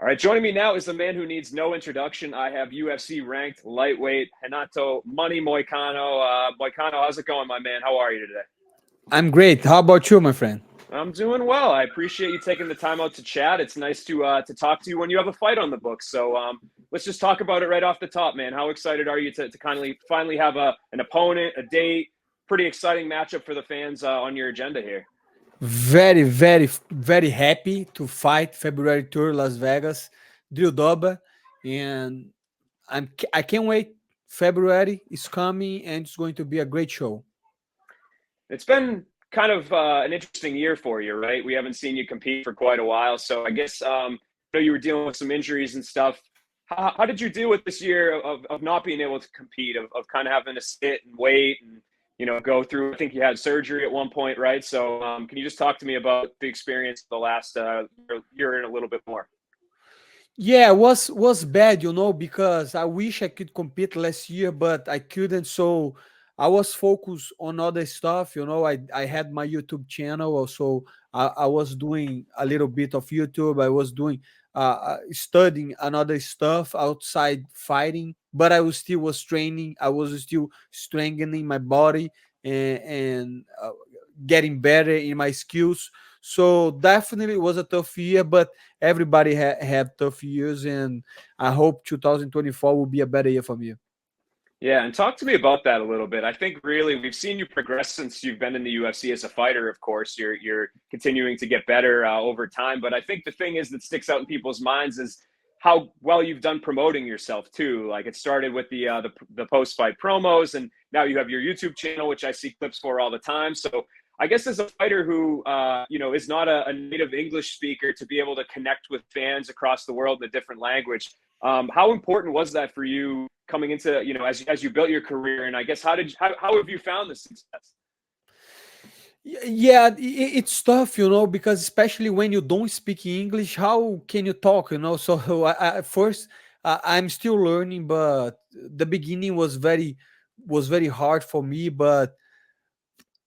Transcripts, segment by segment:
All right, joining me now is the man who needs no introduction. I have UFC ranked lightweight Renato Money Moicano. Moicano, how's it going, my man? How are you today? I'm great. How about you, my friend? I'm doing well. I appreciate you taking the time out to chat. It's nice to talk to you when you have a fight on the books. So let's just talk about it right off the top, man. How excited are you to kindly finally have an opponent, a date? Pretty exciting matchup for the fans on your agenda here. Very, very, very happy to fight February tour Las Vegas, Drew Dober, and I can't wait. February is coming, and it's going to be a great show. It's been kind of an interesting year for you, right? We haven't seen you compete for quite a while. So I guess you were dealing with some injuries and stuff. How did you deal with this year of not being able to compete, of kind of having to sit and wait and, go through? I think you had surgery at one point, right? So can you just talk to me about the experience of the last year and a little bit more? Yeah, it was bad, because I wish I could compete last year, but I couldn't. So I was focused on other stuff. I had my YouTube channel also. I was doing a little bit of YouTube. I was doing studying another stuff outside fighting, but I was training. I was still strengthening my body and getting better in my skills. So definitely it was a tough year, but everybody had tough years, and I hope 2024 will be a better year for me. Yeah, and talk to me about that a little bit. I think really we've seen you progress since you've been in the UFC as a fighter. Of course, you're continuing to get better over time. But I think the thing is that sticks out in people's minds is how well you've done promoting yourself too. Like it started with the post fight promos, and now you have your YouTube channel, which I see clips for all the time. So I guess as a fighter who is not a native English speaker, to be able to connect with fans across the world in a different language, how important was that for you coming into, as you built your career? And I guess how have you found the success? Yeah, it's tough, because especially when you don't speak English, how can you talk? So at first I'm still learning, but the beginning was very hard for me. But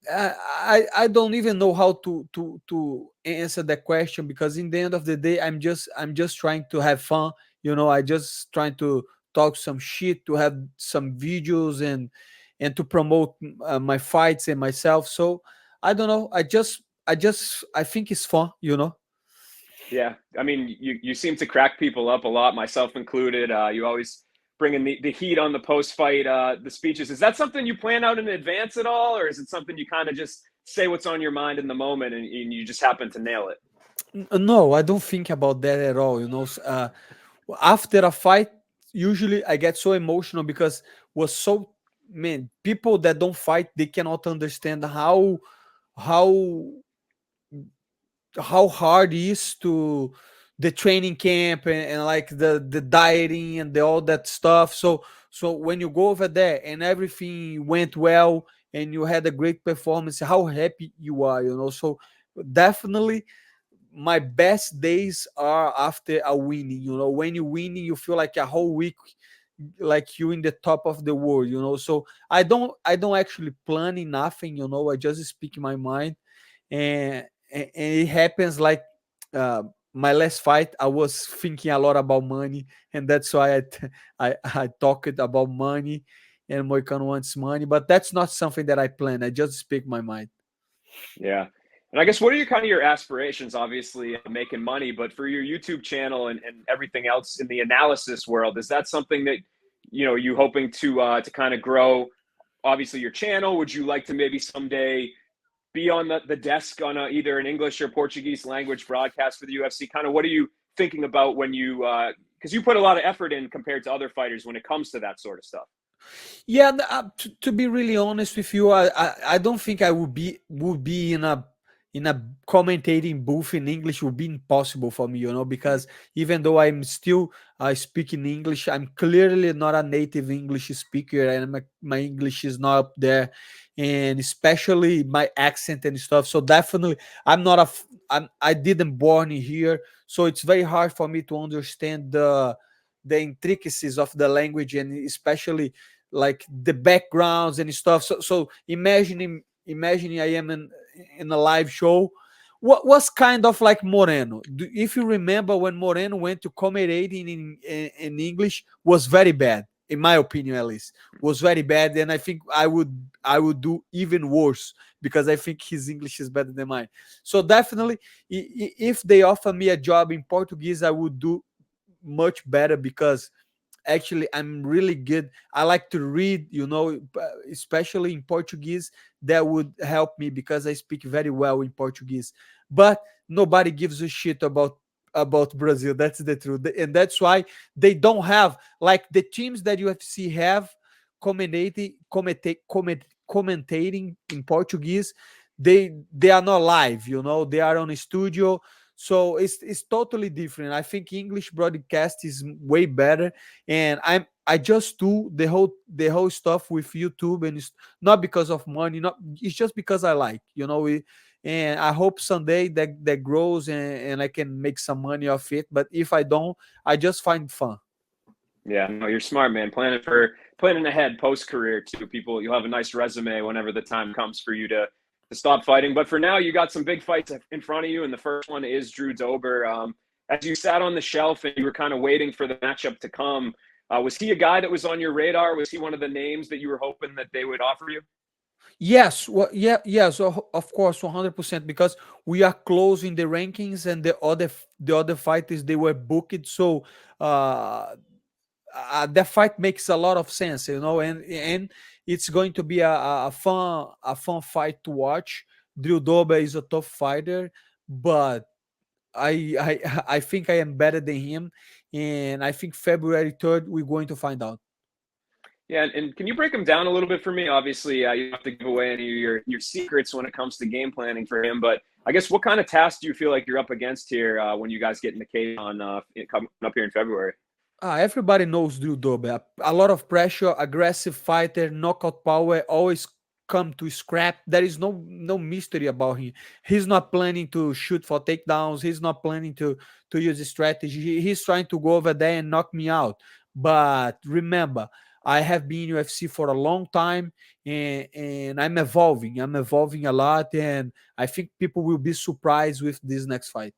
I don't even know how to answer that question, because in the end of the day, I'm just trying to have fun. I just trying to talk some shit, to have some videos, and to promote my fights and myself. So I don't know. I think it's fun. Yeah, I mean, you seem to crack people up a lot, myself included. You always bring in the heat on the post fight, the speeches. Is that something you plan out in advance at all, or is it something you kind of just say what's on your mind in the moment and you just happen to nail it? No, I don't think about that at all. After a fight, usually I get so emotional because was so man, people that don't fight, they cannot understand how how hard it is to the training camp, and like the dieting and all that stuff. So when you go over there and everything went well and you had a great performance, how happy you are. So definitely my best days are after a winning. When you winning, you feel like a whole week, like you in the top of the world. So I don't actually plan in nothing. I just speak my mind, and it happens like my last fight. I was thinking a lot about money, and that's why I talked about money, and Moicano wants money, but that's not something that I plan. I just speak my mind. Yeah. And I guess what are your aspirations? Obviously, making money, but for your YouTube channel and everything else in the analysis world, is that something that you hoping to kind of grow? Obviously, your channel. Would you like to maybe someday be on the desk on either an English or Portuguese language broadcast for the UFC? Kind of what are you thinking about when you because you put a lot of effort in compared to other fighters when it comes to that sort of stuff. Yeah, to be really honest with you, I don't think I would be in a commentating booth in English. Would be impossible for me, because even though I'm still speaking English, I'm clearly not a native English speaker, and my English is not up there, and especially my accent and stuff. So definitely, I'm not a I didn't born in here, so it's very hard for me to understand the intricacies of the language, and especially like the backgrounds and stuff. So imagining I am in a live show what was kind of like Moreno. If you remember when Moreno went to commentating in English, was very bad, in my opinion at least, was very bad, and I think I would do even worse because I think his English is better than mine. So definitely, if they offer me a job in Portuguese, I would do much better because actually I'm really good. I like to read, especially in Portuguese. That would help me because I speak very well in Portuguese. But nobody gives a shit about Brazil. That's the truth, and that's why they don't have like the teams that UFC have commentating in Portuguese. They are not live, they are on a studio, so it's totally different. I think English broadcast is way better, and I just do the whole stuff with YouTube, and it's not because of money, not it's just because I like, and I hope someday that grows, and I can make some money off it. But if I don't, I just find fun. Yeah, no, you're smart, man. Planning ahead post career too. People, you'll have a nice resume whenever the time comes for you to stop fighting. But for now, you got some big fights in front of you, and the first one is Drew Dober. As you sat on the shelf and you were kind of waiting for the matchup to come, was he a guy that was on your radar? Was he one of the names that you were hoping that they would offer you? Yes, well, yeah, yeah. So of course, 100%, because we are closing the rankings, and the other fighters they were booked. So uh, that fight makes a lot of sense, and it's going to be a fun fight to watch. Drew Dober is a tough fighter, but I think I am better than him, and I think February 3rd we're going to find out. Yeah, and can you break them down a little bit for me? Obviously, you don't have to give away any of your secrets when it comes to game planning for him. But I guess what kind of tasks do you feel like you're up against here when you guys get in the cage on coming up here in February? Everybody knows Drew Dober. A lot of pressure, aggressive fighter, knockout power, always come to scrap. There is no mystery about him. He's not planning to shoot for takedowns. He's not planning to use a strategy. He's trying to go over there and knock me out. But remember, I have been in UFC for a long time, and I'm evolving. I'm evolving a lot, and I think people will be surprised with this next fight.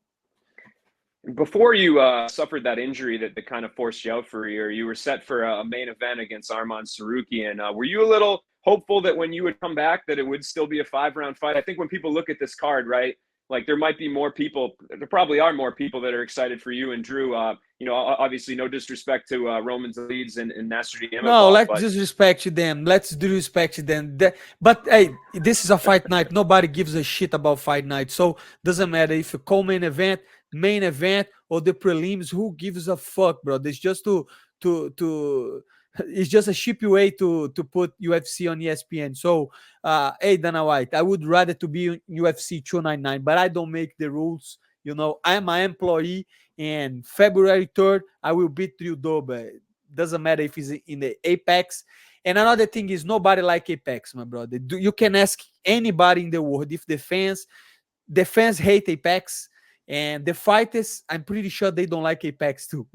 Before you suffered that injury that kind of forced you out for a year, you were set for a main event against Arman Sarukian. Were you a little hopeful that when you would come back that it would still be a 5 round fight? I think when people look at this card, right, like there might be more people, there probably are more people that are excited for you and Drew. Obviously no disrespect to Roman's leads and Nasser No, Imavov, let's but disrespect them. Let's disrespect them. But hey, this is a fight night. Nobody gives a shit about fight night. So doesn't matter if a co-main event, main event, or the prelims. Who gives a fuck, bro? It's just to it's just a cheap way to put UFC on ESPN. So hey, Dana White, I would rather to be in UFC 299, but I don't make the rules. I'm an employee, and February 3rd I will beat Drew Dober. Doesn't matter if he's in the Apex. And another thing is nobody like Apex, my brother. You can ask anybody in the world if the fans hate Apex, and the fighters, I'm pretty sure they don't like Apex too.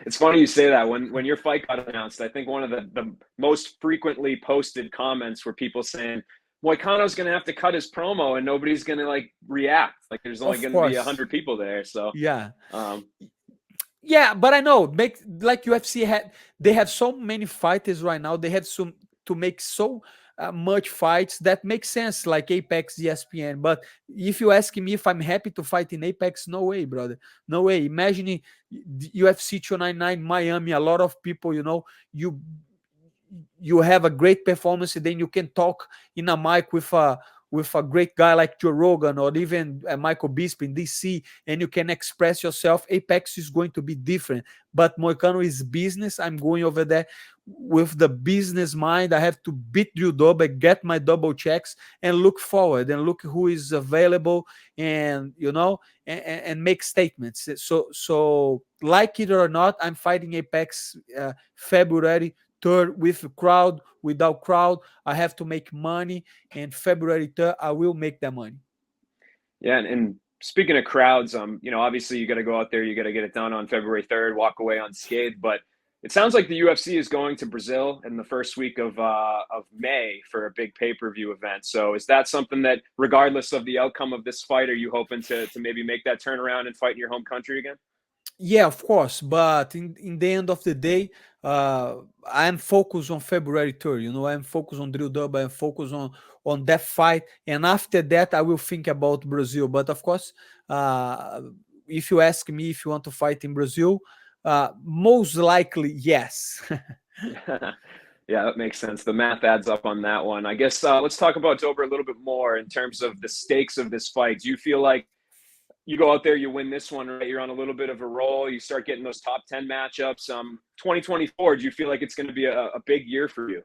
it's funny you say that. When your fight got announced, I think one of the most frequently posted comments were people saying, Moicano's going to have to cut his promo and nobody's going to like react. Like there's only Of going to be course. 100 people there. So, Yeah. um, Yeah, but I know make like UFC they have so many fighters right now. They have some to make so much fights that makes sense, like Apex, ESPN. But if you ask me if I'm happy to fight in Apex, no way, brother, no way. Imagine UFC 299 Miami. A lot of people, you you have a great performance, and then you can talk in a mic with a great guy like Joe Rogan, or even Michael Bisping in DC, and you can express yourself. Apex is going to be different, but Moicano is business. I'm going over there with the business mind. I have to beat Drew Dober, get my double checks, and look forward and look who is available, and and make statements. So like it or not, I'm fighting Apex February 3rd, with a crowd, without crowd. I have to make money, and February 3rd, I will make that money. yeah. And speaking of crowds, obviously you got to go out there, you got to get it done on February 3rd, walk away unscathed. But It sounds like the UFC is going to Brazil in the first week of May for a big pay-per-view event. So is that something that, regardless of the outcome of this fight, are you hoping to maybe make that turnaround and fight in your home country again? Yeah, of course. But in the end of the day, I'm focused on February 3rd. I'm focused on Drill Dub. I'm focused on that fight. And after that, I will think about Brazil. But of course, uh, if you ask me if you want to fight in Brazil, most likely, yes. Yeah, that makes sense. The math adds up on that one. I guess let's talk about Dober a little bit more in terms of the stakes of this fight. Do you feel like you go out there, you win this one, right? You're on a little bit of a roll. You start getting those top 10 matchups. 2024, do you feel like it's going to be a big year for you?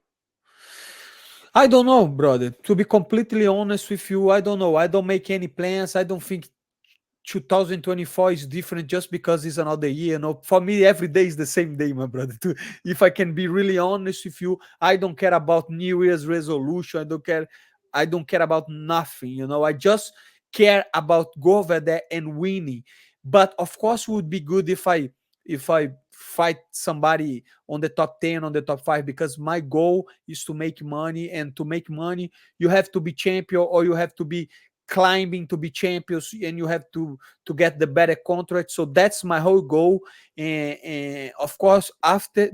I don't know, brother. To be completely honest with you, I don't know. I don't make any plans. I don't think 2024 is different just because it's another year. For me, every day is the same day, my brother. If I can be really honest with you, I don't care about New Year's resolution. I don't care about nothing. I just care about go over there and winning. But of course, it would be good if I fight somebody on the top 10, on the top 5, because my goal is to make money, and to make money, you have to be champion, or you have to be climbing to be champions, and you have to get the better contract. So that's my whole goal. And of course, after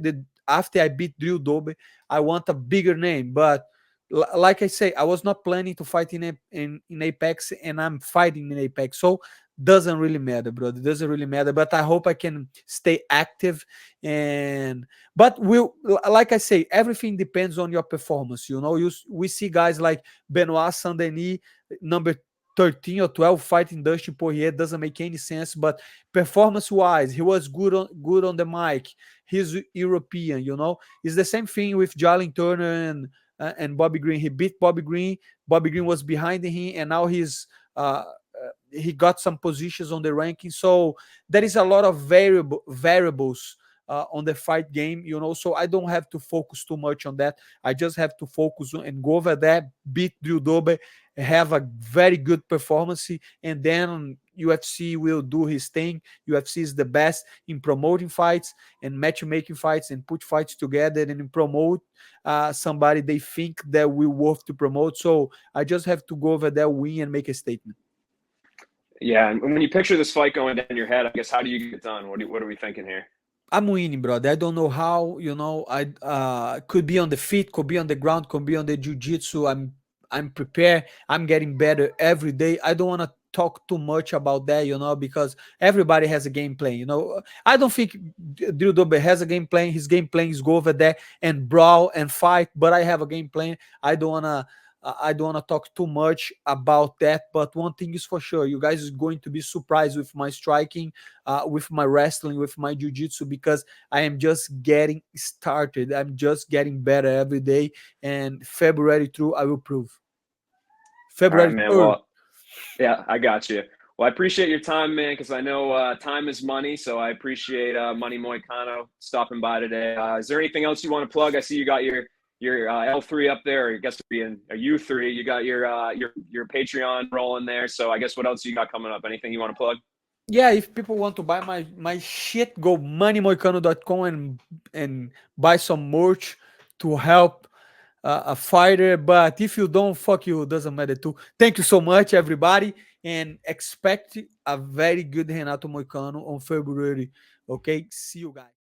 I beat Drew Dober, I want a bigger name. But like I say, I was not planning to fight in Apex, and I'm fighting in Apex. So doesn't really matter, brother. Doesn't really matter. But I hope I can stay active. And but like I say, everything depends on your performance. We see guys like Benoit Saint Denis, number 13 or 12, fighting Dustin Poirier. Doesn't make any sense. But performance wise, he was good on the mic. He's European. It's the same thing with Jalen Turner and Bobby Green. He beat Bobby Green. Bobby Green was behind him, and now he got some positions on the ranking. So there is a lot of variables on the fight game. So I don't have to focus too much on that. I just have to focus on and go over there, beat Drew Dober, have a very good performance, and then UFC will do his thing. UFC is the best in promoting fights and matchmaking fights and put fights together and promote somebody they think that will worth to promote. So I just have to go over there, win, and make a statement. Yeah, and when you picture this fight going down your head, I guess how do you get it done? What are we thinking here? I'm winning, brother. I don't know how. I could be on the feet, could be on the ground, could be on the jiu-jitsu. I'm prepared. I'm getting better every day. I don't want to talk too much about that, because everybody has a game plan. I don't think Drew Dober has a game plan. His game plan is go over there and brawl and fight. But I have a game plan. I don't want to talk too much about that. But one thing is for sure, you guys is going to be surprised with my striking, with my wrestling, with my jiu-jitsu, because I am just getting started. I'm just getting better every day. And February through, I will prove. All right, February man. 3rd. Well, yeah, I got you. Well, I appreciate your time, man, because I know time is money. So I appreciate Money Moicano stopping by today. Is there anything else you want to plug? I see you got your L3 up there, or I guess being a U3. You got your Patreon rolling there. So I guess what else you got coming up? Anything you want to plug? Yeah, if people want to buy my shit, go moneymoicano.com and buy some merch to help a fighter. But if you don't, fuck you, doesn't matter too. Thank you so much, everybody, and expect a very good Renato Moicano on February. Okay, see you guys.